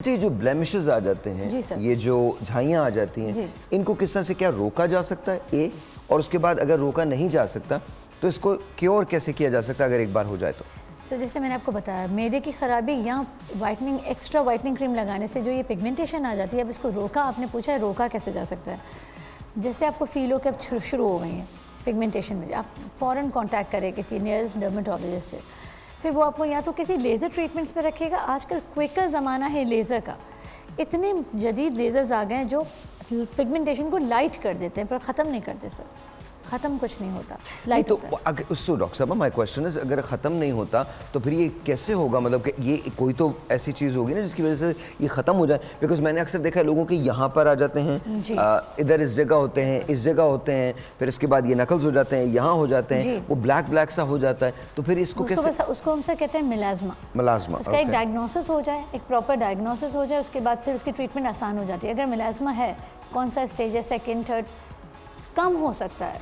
ये जो ब्लेमिशेस आ जाते हैं, ये जो झाइयाँ आ जाती हैं, इनको किस तरह से क्या रोका जा सकता है ए, और उसके बाद अगर रोका नहीं जा सकता तो इसको क्योर कैसे किया जा सकता है अगर एक बार हो जाए तो? सर जैसे मैंने आपको बताया, मैदे की ख़राबी या वाइटनिंग एक्स्ट्रा वाइटनिंग क्रीम लगाने से जो ये पिगमेंटेशन आ जाती है, अब इसको रोका, आपने पूछा है रोका कैसे जा सकता है। जैसे आपको फील हो कि अब शुरू हो गई हैं पिगमेंटेशन में, आप फ़ौरन कांटेक्ट करें किसी नियरेस्ट डर्मेटोलॉजिस्ट से, फिर वो आपको या तो किसी लेज़र ट्रीटमेंट्स पे रखेगा। आजकल क्विकर ज़माना है लेज़र का, इतने जदीद लेज़र्स आ गए हैं जो पिगमेंटेशन को लाइट कर देते हैं पर ख़त्म नहीं करते सर, ख़त्म कुछ नहीं होता, लाइट होता है। अगर सो डॉक्टर साहब, माय क्वेश्चन इज, अगर ख़त्म नहीं होता तो फिर ये कैसे होगा? मतलब कि ये कोई तो ऐसी चीज़ होगी ना जिसकी वजह से ये ख़त्म हो जाए। बिकॉज मैंने अक्सर देखा है लोगों के यहाँ पर आ जाते हैं, इधर इस जगह होते हैं, इस जगह होते हैं, फिर इसके बाद ये नकल्स हो जाते हैं, यहाँ हो जाते हैं, वो ब्लैक सा हो जाता है, तो फिर इसको कैसे? उसको हमसे कहते हैं मिलाज़मा। उसका एक डायग्नोसिस हो जाए, एक प्रॉपर डायग्नोसिस हो जाए, उसके बाद फिर उसकी ट्रीटमेंट आसान हो जाती है। अगर मिलाज़मा है, कौन सा स्टेज है, सेकेंड थर्ड, कम हो सकता है,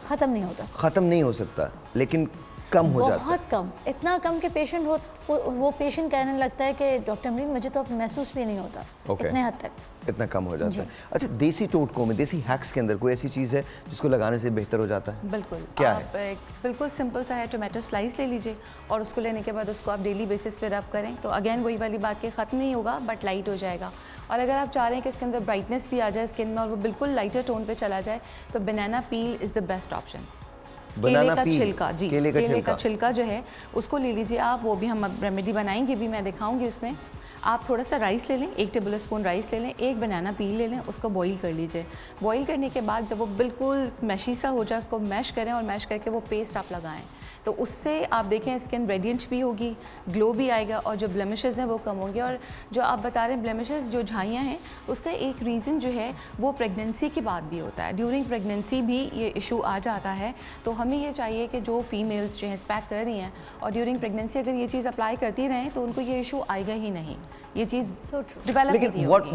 ख़त्म नहीं होता। ख़त्म नहीं हो सकता लेकिन कम हो जाता है, बहुत कम, इतना कम कि पेशेंट वो पेशेंट कहने लगता है कि डॉक्टर अमरीन मुझे तो अब महसूस भी नहीं होता। इतने हद तक इतना कम हो जाता है। अच्छा, देसी टोटकों में, देसी हैक्स के अंदर कोई ऐसी चीज़ है जिसको लगाने से बेहतर हो जाता है? बिल्कुल, क्या आप है? बिल्कुल सिंपल सा है, टोमेटो स्लाइस ले लीजिए और उसको लेने के बाद उसको आप डेली बेसिस पे रब करें तो अगेन वही वाली बात कि ख़त्म नहीं होगा बट लाइट हो जाएगा। और अगर आप चाह रहे हैं कि उसके अंदर ब्राइटनेस भी आ जाए स्किन में और वो बिल्कुल लाइटर टोन पे चला जाए तो बनाना पील इज़ द बेस्ट ऑप्शन। केले का छिलका, जी केले का छिलका जो है उसको ले लीजिए आप, वो भी हम रेमेडी बनाएंगे भी, मैं दिखाऊंगी उसमें। आप थोड़ा सा राइस ले लें, 1 टेबल स्पून राइस ले लें, 1 बनाना पील ले लें, उसको बॉईल कर लीजिए। बॉईल करने के बाद जब वो बिल्कुल मैशी सा हो जाए उसको मैश करें और मैश करके वो पेस्ट आप लगाएं तो उससे आप देखें स्किन रेडिएंट भी होगी, ग्लो भी आएगा और जो ब्लेमिशेस हैं वो कम होंगे। और जो आप बता रहे हैं ब्लेमिशेस, जो झाइयाँ हैं, उसका एक रीज़न जो है वो प्रेगनेंसी के बाद भी होता है। ड्यूरिंग प्रेगनेंसी भी ये इशू आ जाता है, तो हमें ये चाहिए कि जो फीमेल्स जो हैं स्पैक कर रही हैं और ड्यूरिंग प्रेगनेंसी अगर ये चीज़ अप्लाई करती रहें तो उनको ये इशू आएगा ही नहीं, ये चीज़ डेवलप नहीं होगी।